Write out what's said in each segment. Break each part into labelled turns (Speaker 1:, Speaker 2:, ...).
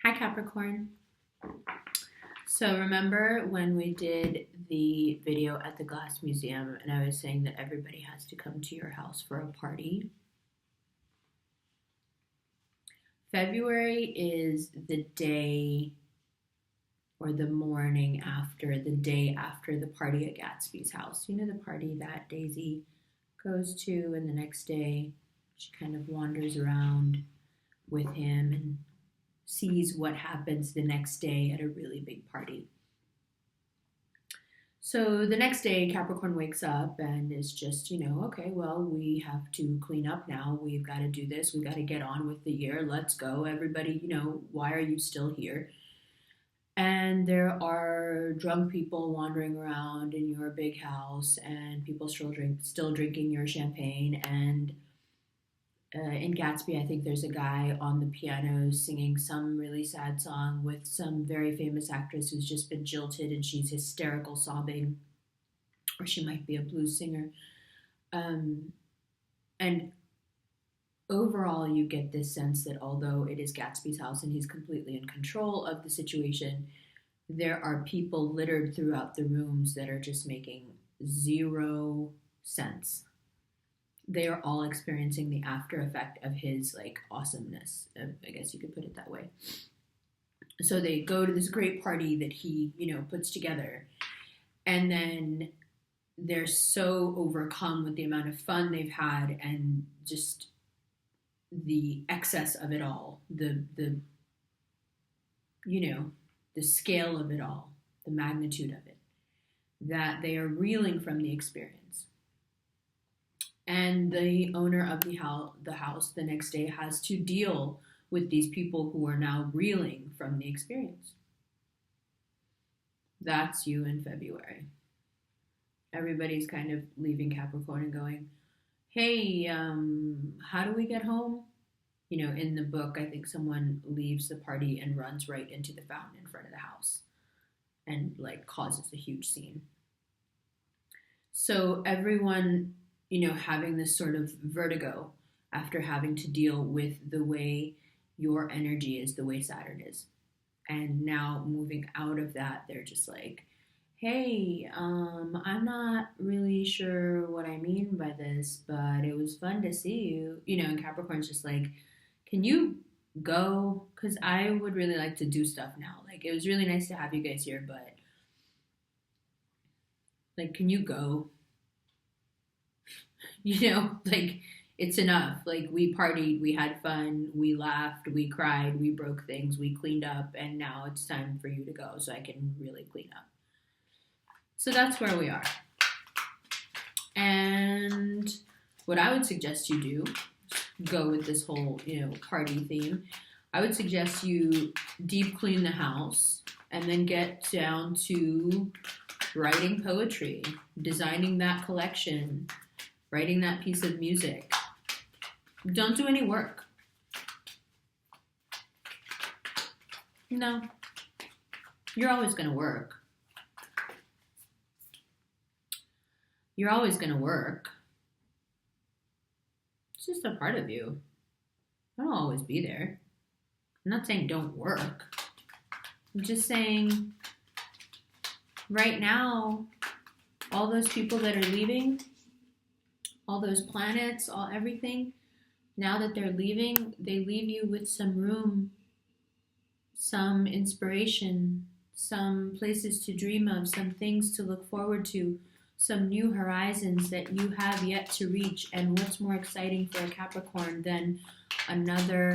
Speaker 1: Hi, Capricorn. So remember when we did the video at the Glass Museum and I was saying that everybody has to come to your house for a party? February is the day or the morning after, the day after the party at Gatsby's house. You know, the party that Daisy goes to, and the next day she kind of wanders around with him and sees what happens the next day at a really big party. So the next day, Capricorn wakes up and is just, okay, well, we have to clean up now. We've got to do this. We've got to get on with the year. Let's go. Everybody, why are you still here? And there are drunk people wandering around in your big house, and people still drinking your champagne. And in Gatsby, I think there's a guy on the piano singing some really sad song with some very famous actress who's just been jilted and she's hysterical sobbing, or she might be a blues singer. And overall, you get this sense that although it is Gatsby's house and he's completely in control of the situation, there are people littered throughout the rooms that are just making zero sense. They are all experiencing the after effect of his awesomeness. I guess you could put it that way. So they go to this great party that he, puts together, and then they're so overcome with the amount of fun they've had and just the excess of it all, the scale of it all, the magnitude of it, that they are reeling from the experience. And the owner of the house the next day has to deal with these people who are now reeling from the experience. That's you in February. Everybody's kind of leaving Capricorn and going, hey, how do we get home? In the book, I think someone leaves the party and runs right into the fountain in front of the house and causes a huge scene. So everyone, having this sort of vertigo after having to deal with the way your energy is, the way Saturn is. And now moving out of that, they're just like, hey, I'm not really sure what I mean by this, but it was fun to see you. And Capricorn's just like, can you go? Because I would really like to do stuff now. It was really nice to have you guys here, but can you go? It's enough. We partied, we had fun, we laughed, we cried, we broke things, we cleaned up, and now it's time for you to go so I can really clean up. So that's where we are. And what I would suggest you do, go with this whole, party theme, I would suggest you deep clean the house and then get down to writing poetry, designing that collection, writing that piece of music. Don't do any work. No. You're always going to work. You're always going to work. It's just a part of you. I'll always be there. I'm not saying don't work. I'm just saying right now, all those people that are leaving, all those planets, everything, now that they're leaving, they leave you with some room, some inspiration, some places to dream of, some things to look forward to, some new horizons that you have yet to reach. And what's more exciting for a Capricorn than another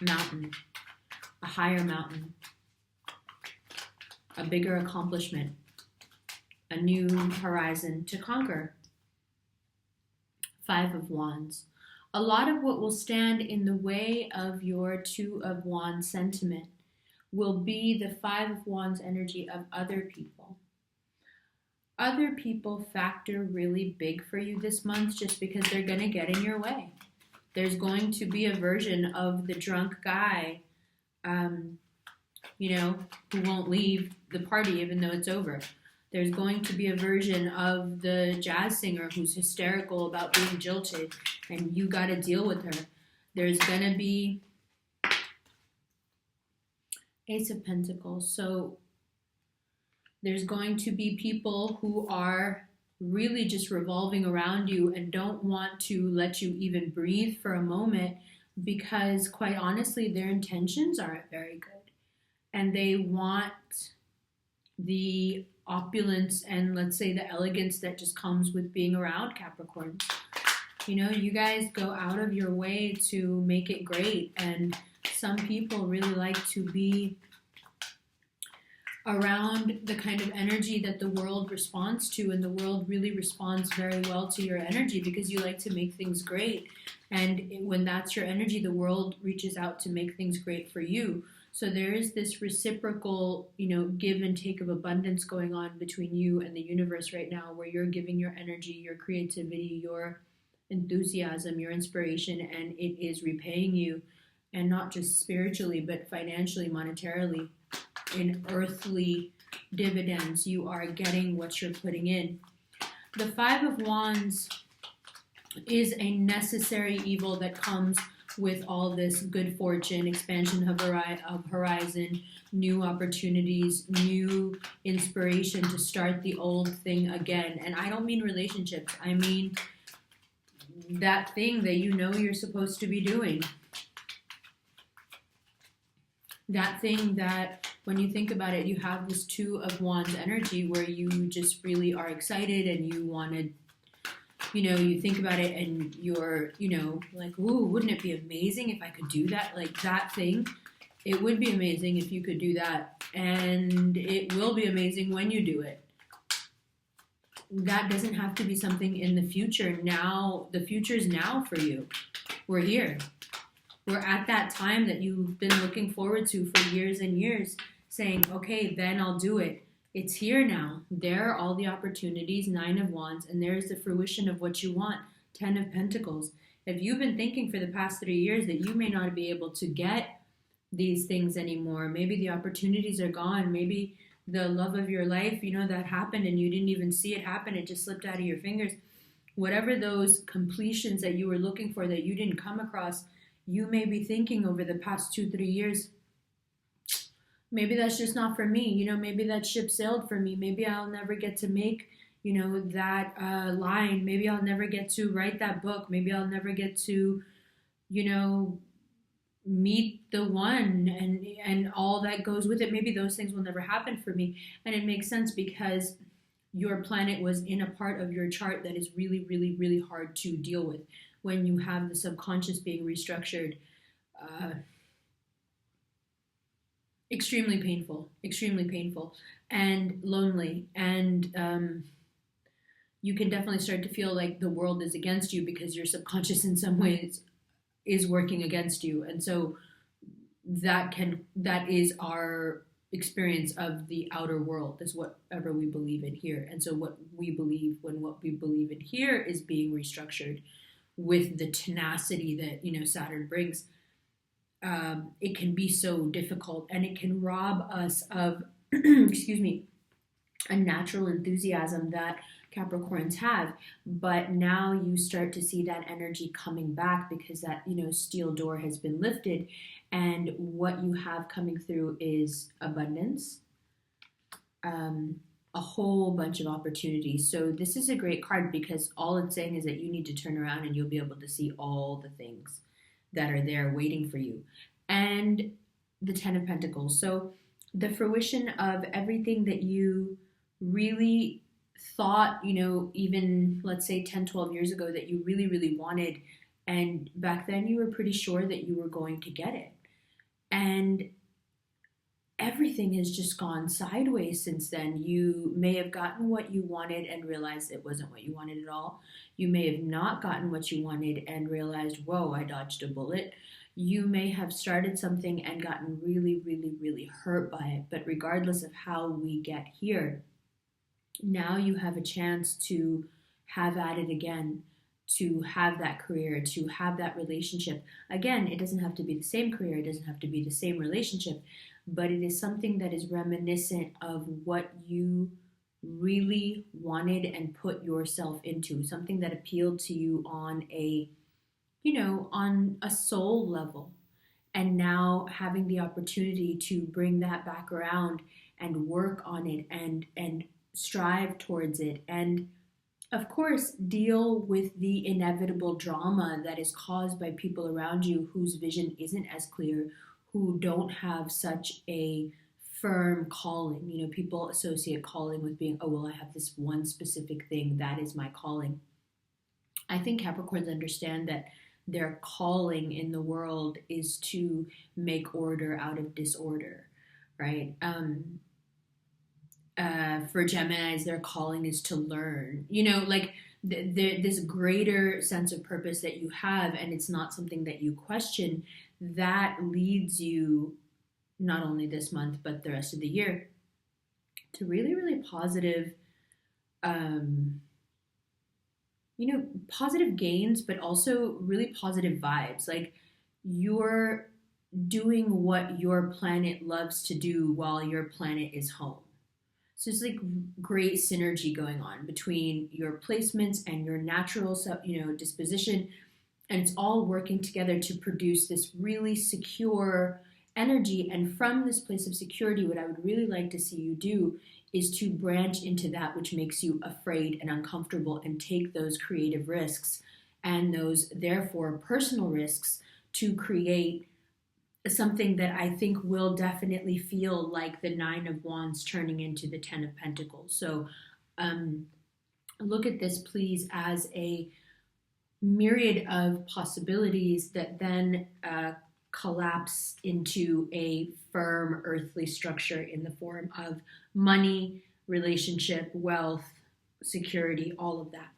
Speaker 1: mountain, a higher mountain, a bigger accomplishment, a new horizon to conquer? Five of Wands. A lot of what will stand in the way of your Two of Wands sentiment will be the Five of Wands energy of other people. Other people factor really big for you this month just because they're going to get in your way. There's going to be a version of the drunk guy, who won't leave the party even though it's over. There's going to be a version of the jazz singer who's hysterical about being jilted and you got to deal with her. There's going to be Ace of Pentacles. So there's going to be people who are really just revolving around you and don't want to let you even breathe for a moment because, quite honestly, their intentions aren't very good. And they want the opulence and, let's say, the elegance that just comes with being around Capricorn. You know, you guys go out of your way to make it great. And some people really like to be around the kind of energy that the world responds to, and the world really responds very well to your energy because you like to make things great. And when that's your energy, the world reaches out to make things great for you. So there is this reciprocal, give and take of abundance going on between you and the universe right now, where you're giving your energy, your creativity, your enthusiasm, your inspiration, and it is repaying you, and not just spiritually, but financially, monetarily, in earthly dividends. You are getting what you're putting in. The Five of Wands is a necessary evil that comes with all this good fortune, expansion of horizon, new opportunities, new inspiration to start the old thing again. And I don't mean relationships. I mean that thing that you know you're supposed to be doing. That thing that, when you think about it, you have this Two of Wands energy where you just really are excited and you want to, you think about it and you're, like, ooh, wouldn't it be amazing if I could do that? Like that thing, it would be amazing if you could do that. And it will be amazing when you do it. That doesn't have to be something in the future. Now, the future's now for you. We're here. We're at that time that you've been looking forward to for years and years, saying, okay, then I'll do it. It's here now. There are all the opportunities, Nine of Wands, and there's the fruition of what you want, Ten of Pentacles. If you've been thinking for the past 3 years that you may not be able to get these things anymore, maybe the opportunities are gone, maybe the love of your life, that happened and you didn't even see it happen, it just slipped out of your fingers. Whatever those completions that you were looking for that you didn't come across, you may be thinking over the past 2-3 years, maybe that's just not for me. Maybe that ship sailed for me. Maybe I'll never get to make, that line. Maybe I'll never get to write that book. Maybe I'll never get to, meet the one and all that goes with it. Maybe those things will never happen for me. And it makes sense because your planet was in a part of your chart that is really, really, really hard to deal with. When you have the subconscious being restructured, extremely painful, and lonely. And you can definitely start to feel like the world is against you because your subconscious in some ways is working against you. And so that is our experience of the outer world, is whatever we believe in here. And so what we believe in here is being restructured with the tenacity that Saturn brings, it can be so difficult, and it can rob us of excuse me, a natural enthusiasm that Capricorns have. But now you start to see that energy coming back because that steel door has been lifted, and what you have coming through is abundance, a whole bunch of opportunities. So this is a great card because all it's saying is that you need to turn around and you'll be able to see all the things that are there waiting for you. And the Ten of Pentacles. So the fruition of everything that you really thought, even let's say 10, 12 years ago that you really, really wanted. And back then you were pretty sure that you were going to get it. And everything has just gone sideways since then. You may have gotten what you wanted and realized it wasn't what you wanted at all. You may have not gotten what you wanted and realized, whoa, I dodged a bullet. You may have started something and gotten really, really, really hurt by it. But regardless of how we get here, now you have a chance to have at it again, to have that career, to have that relationship. Again, it doesn't have to be the same career. It doesn't have to be the same relationship. But it is something that is reminiscent of what you really wanted and put yourself into, something that appealed to you on a, on a soul level. and now having the opportunity to bring that back around and work on it and strive towards it, and of course deal with the inevitable drama that is caused by people around you whose vision isn't as clear, who don't have such a firm calling. You know, people associate calling with being, oh, well, I have this one specific thing, that is my calling. I think Capricorns understand that their calling in the world is to make order out of disorder, right? For Geminis, their calling is to learn. You know, like this greater sense of purpose that you have, and it's not something that you question, that leads you, not only this month, but the rest of the year, to really, really positive, positive gains, but also really positive vibes. Like, you're doing what your planet loves to do while your planet is home. So it's like great synergy going on between your placements and your natural, disposition. And it's all working together to produce this really secure energy. And from this place of security, what I would really like to see you do is to branch into that which makes you afraid and uncomfortable, and take those creative risks and those, therefore, personal risks to create something that I think will definitely feel like the Nine of Wands turning into the Ten of Pentacles. So look at this, please, as a myriad of possibilities that then collapse into a firm earthly structure in the form of money, relationship, wealth, security, all of that.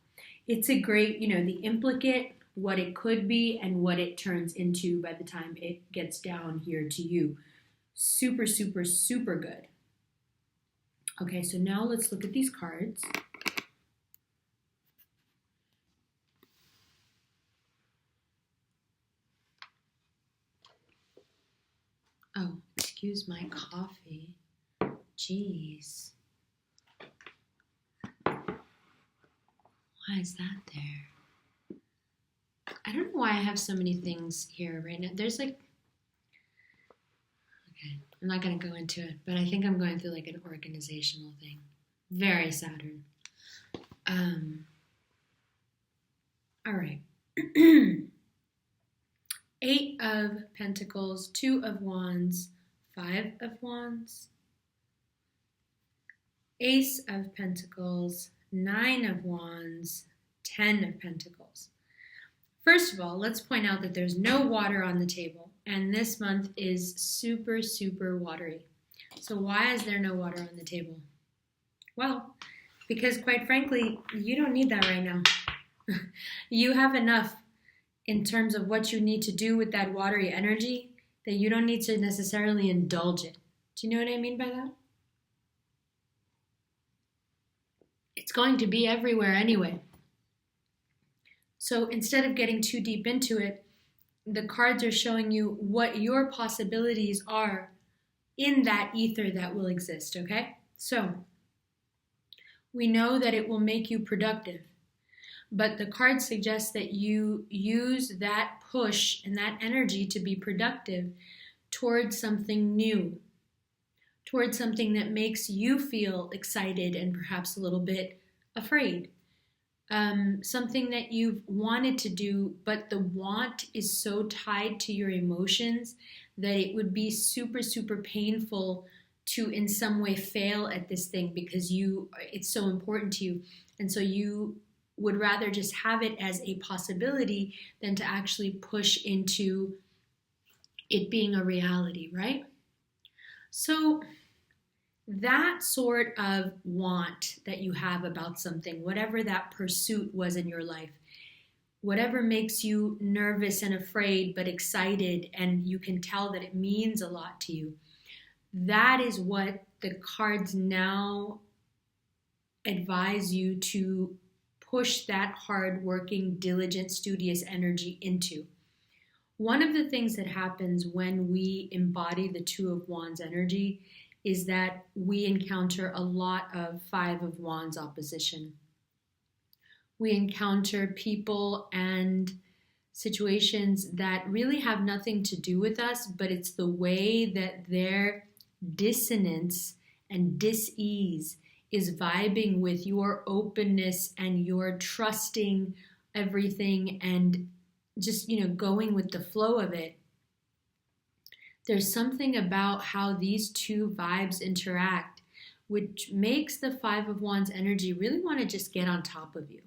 Speaker 1: It's a great, the implicate, what it could be and what it turns into by the time it gets down here to you. Super, super, super good. Okay, so now let's look at these cards. Oh, excuse my coffee. Jeez. Why is that there? I don't know why I have so many things here right now. There's like, okay, I'm not going to go into it, but I think I'm going through like an organizational thing. Very Saturn. All right. 8 of Pentacles, 2 of Wands, 5 of Wands, Ace of Pentacles, 9 of Wands, 10 of Pentacles. First of all, let's point out that there's no water on the table, and this month is super, super watery. So why is there no water on the table? Well, because quite frankly, you don't need that right now. You have enough in terms of what you need to do with that watery energy that you don't need to necessarily indulge it. Do you know what I mean by that? It's going to be everywhere anyway. So instead of getting too deep into it, the cards are showing you what your possibilities are in that ether that will exist, okay? So we know that it will make you productive, but the card suggests that you use that push and that energy to be productive towards something new, towards something that makes you feel excited and perhaps a little bit afraid. Something that you've wanted to do, but the want is so tied to your emotions that it would be super, super painful to in some way fail at this thing because it's so important to you. And so you would rather just have it as a possibility than to actually push into it being a reality, right? So that sort of want that you have about something, whatever that pursuit was in your life, whatever makes you nervous and afraid but excited, and you can tell that it means a lot to you, that is what the cards now advise you to push that hard-working, diligent, studious energy into. One of the things that happens when we embody the Two of Wands energy is that we encounter a lot of Five of Wands opposition. We encounter people and situations that really have nothing to do with us, but it's the way that their dissonance and dis-ease is vibing with your openness and your trusting everything and just, going with the flow of it. There's something about how these two vibes interact, which makes the Five of Wands energy really want to just get on top of you.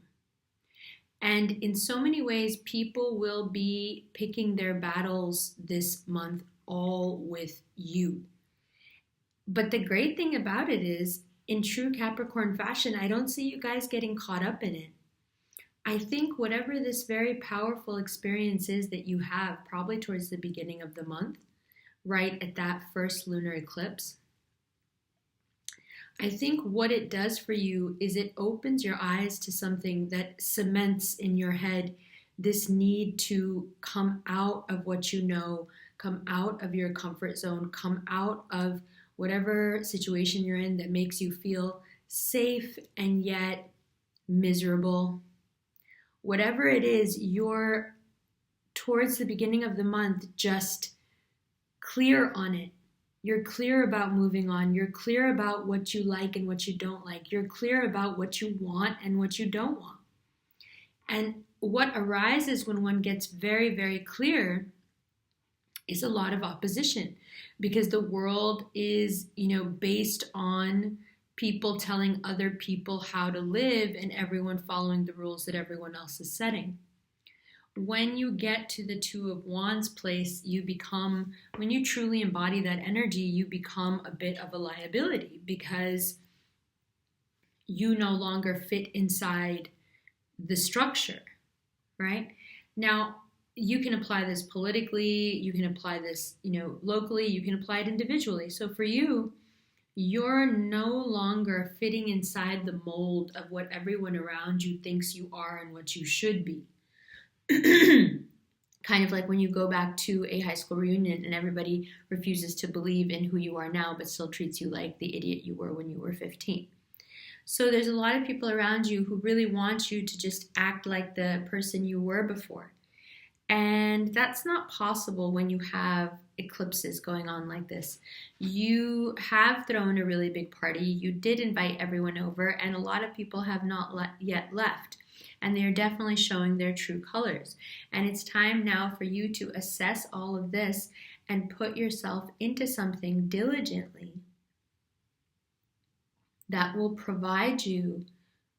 Speaker 1: And in so many ways, people will be picking their battles this month all with you. But the great thing about it is, in true Capricorn fashion, I don't see you guys getting caught up in it. I think whatever this very powerful experience is that you have, probably towards the beginning of the month, right at that first lunar eclipse, I think what it does for you is it opens your eyes to something that cements in your head this need to come out of what you know, come out of your comfort zone, come out of whatever situation you're in that makes you feel safe and yet miserable. Whatever it is, you're towards the beginning of the month just clear on it. You're clear about moving on. You're clear about what you like and what you don't like. You're clear about what you want and what you don't want. And what arises when one gets very, very clear is a lot of opposition, because the world is, based on people telling other people how to live and everyone following the rules that everyone else is setting. When you get to the Two of Wands place, when you truly embody that energy, you become a bit of a liability because you no longer fit inside the structure, right? Now, you can apply this politically, you can apply this, locally, you can apply it individually. So for you, you're no longer fitting inside the mold of what everyone around you thinks you are and what you should be. Kind of like when you go back to a high school reunion and everybody refuses to believe in who you are now, but still treats you like the idiot you were when you were 15. So there's a lot of people around you who really want you to just act like the person you were before. And that's not possible when you have eclipses going on like this. You have thrown a really big party. You did invite everyone over, and a lot of people have not yet left. And they are definitely showing their true colors. And it's time now for you to assess all of this and put yourself into something diligently that will provide you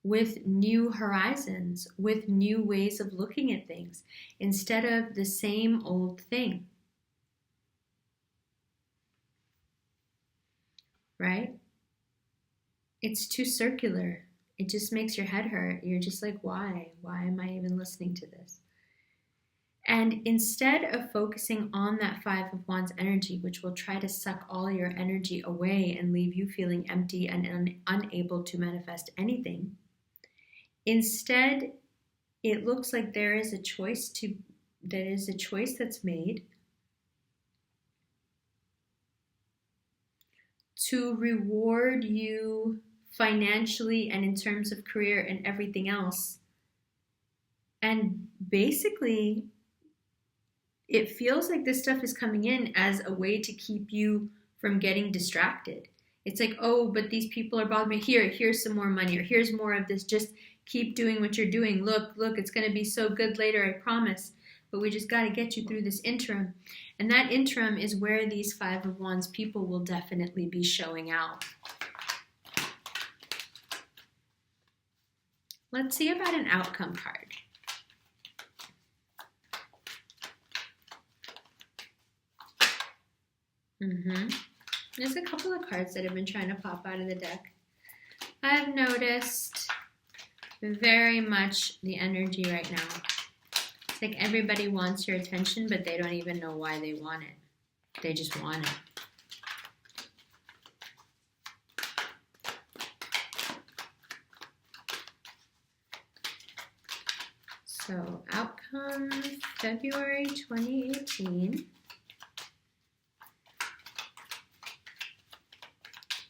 Speaker 1: with new horizons, with new ways of looking at things, instead of the same old thing. Right? It's too circular. It just makes your head hurt. You're just like, why? Why am I even listening to this? And instead of focusing on that Five of Wands energy, which will try to suck all your energy away and leave you feeling empty and unable to manifest anything, instead, it looks like there is a choice that's made to reward you financially and in terms of career and everything else. And basically, it feels like this stuff is coming in as a way to keep you from getting distracted. It's like, oh, but these people are bothering me. Here's some more money, or here's more of this. Just keep doing what you're doing. Look, it's going to be so good later, I promise. But we just got to get you through this interim. And that interim is where these Five of Wands people will definitely be showing out. Let's see about an outcome card. There's a couple of cards that have been trying to pop out of the deck. I've noticed very much the energy right now. It's like everybody wants your attention, but they don't even know why they want it. They just want it. So, outcome February 2018.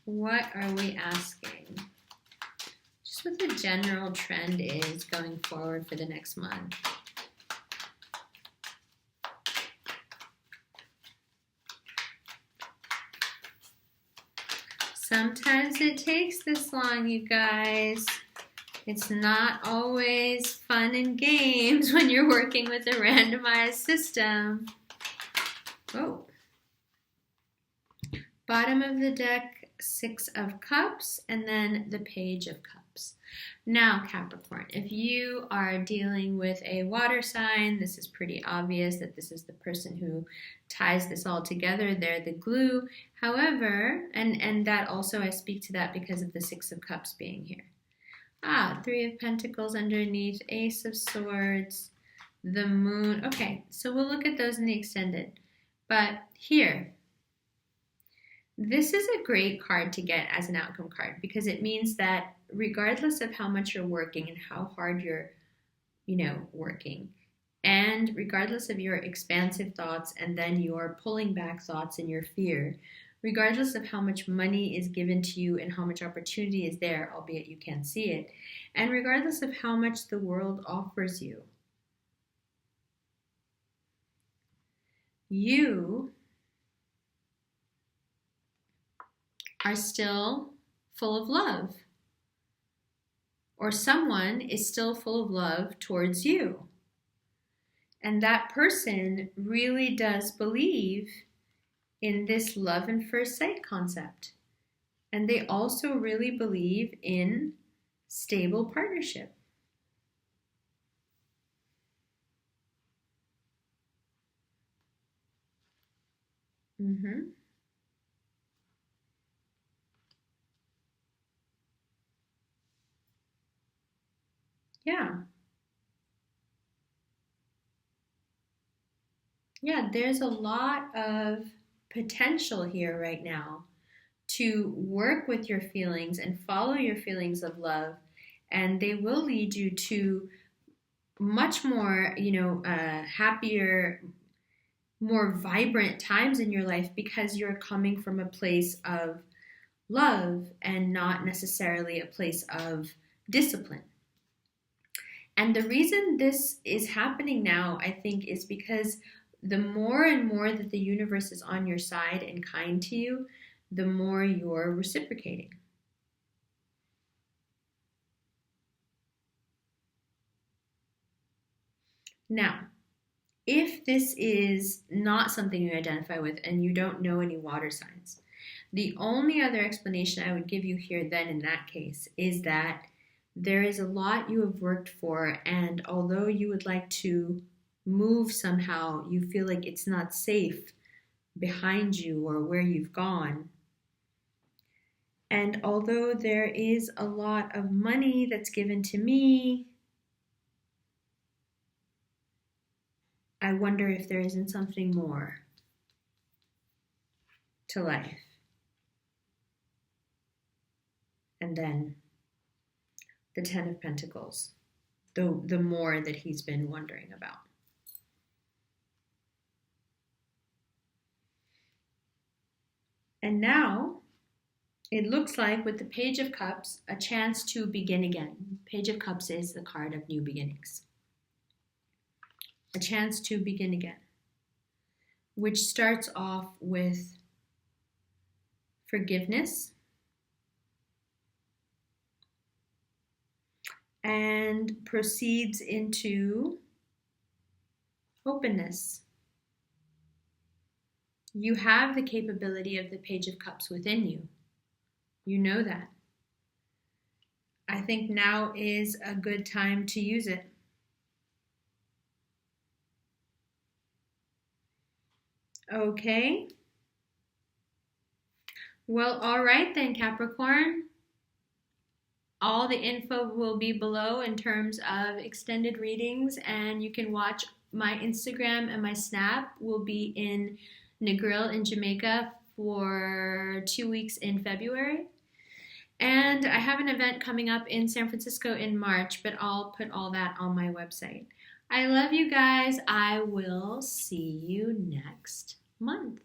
Speaker 1: What are we asking? Just what the general trend is going forward for the next month. Sometimes it takes this long, you guys. It's not always fun and games when you're working with a randomized system. Oh. Bottom of the deck, 6 of Cups, and then the Page of Cups. Now, Capricorn, if you are dealing with a water sign, this is pretty obvious that this is the person who ties this all together. They're the glue. However, and that also, I speak to that because of the 6 of Cups being here. 3 of Pentacles underneath, Ace of Swords, the Moon. Okay, so we'll look at those in the extended. But here, this is a great card to get as an outcome card because it means that regardless of how much you're working and how hard you're, working, and regardless of your expansive thoughts and then your pulling back thoughts and your fear, regardless of how much money is given to you and how much opportunity is there, albeit you can't see it, and regardless of how much the world offers you, you are still full of love, or someone is still full of love towards you. And that person really does believe in this love and first sight concept. And they also really believe in stable partnership. Yeah, there's a lot of potential here right now to work with your feelings and follow your feelings of love, and they will lead you to much more, happier, more vibrant times in your life because you're coming from a place of love and not necessarily a place of discipline. And the reason this is happening now, I think, is because the more and more that the universe is on your side and kind to you, the more you're reciprocating. Now, if this is not something you identify with and you don't know any water signs, the only other explanation I would give you here then in that case is that there is a lot you have worked for, and although you would like to move somehow, you feel like it's not safe behind you or where you've gone. And although there is a lot of money that's given to me, I wonder if there isn't something more to life. And then the 10 of Pentacles, the more that he's been wondering about. And now, it looks like with the Page of Cups, a chance to begin again. Page of Cups is the card of new beginnings. A chance to begin again, which starts off with forgiveness and proceeds into openness. You have the capability of the Page of Cups within you. You know that. I think now is a good time to use it. Okay. Well, all right then, Capricorn. All the info will be below in terms of extended readings, and you can watch my Instagram and my Snap will be in Negril in Jamaica for 2 weeks in February. And I have an event coming up in San Francisco in March, but I'll put all that on my website. I love you guys. I will see you next month.